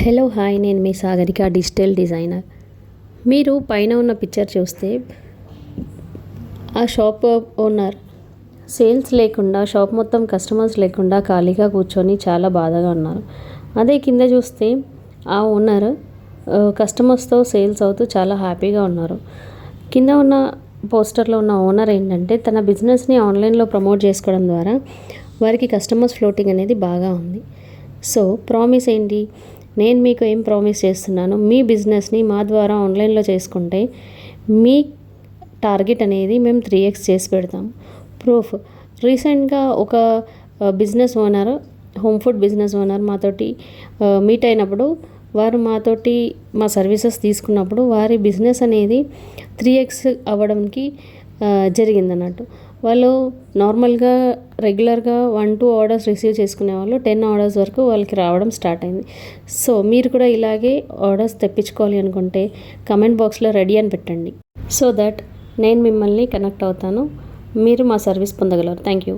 Hello hi, నేను మీ Sagarika digital designer. మీరు పైన ఉన్న పిక్చర్ చూస్తే ఆ షాప్ ఓనర్ సేల్స్ లేకుండా, షాప్ మొత్తం కస్టమర్స్ లేకుండా ఖాళీగా కూర్చొని చాలా బాధగా ఉన్నారు. అదే కింద చూస్తే ఆ ఓనర్ కస్టమర్స్తో సేల్స్ అవుతూ చాలా హ్యాపీగా ఉన్నారు. కింద ఉన్న పోస్టర్లో ఉన్న ఓనర్ ఏంటంటే తన బిజినెస్ని ఆన్లైన్లో ప్రమోట్ చేసుకోవడం ద్వారా వారికి కస్టమర్స్ ఫ్లోటింగ్ అనేది బాగా ఉంది. సో ప్రామిస్ ఏంటి, నేను మీకు ఏం ప్రామిస్ చేస్తున్నాను, మీ బిజినెస్ని మా ద్వారా ఆన్లైన్లో చేసుకుంటే మీ టార్గెట్ అనేది మేము 3x చేసి పెడతాం. ప్రూఫ్, రీసెంట్గా ఒక business owner, home food business owner మాతోటి మీట్ అయినప్పుడు వారు మాతోటి మా సర్వీసెస్ తీసుకున్నప్పుడు వారి బిజినెస్ అనేది 3x అవ్వడానికి జరిగిందన్నట్టు. వాళ్ళు నార్మల్గా రెగ్యులర్గా 1-2 ఆర్డర్స్ రిసీవ్ చేసుకునే వాళ్ళు 10 ఆర్డర్స్ వరకు వాళ్ళకి రావడం స్టార్ట్ అయింది. సో మీరు కూడా ఇలాగే ఆర్డర్స్ తెప్పించుకోవాలి అనుకుంటే కమెంట్ బాక్స్లో రెడీ అని పెట్టండి. సో దట్ నేను మిమ్మల్ని కనెక్ట్ అవుతాను, మీరు మా సర్వీస్ పొందగలరు. Thank you.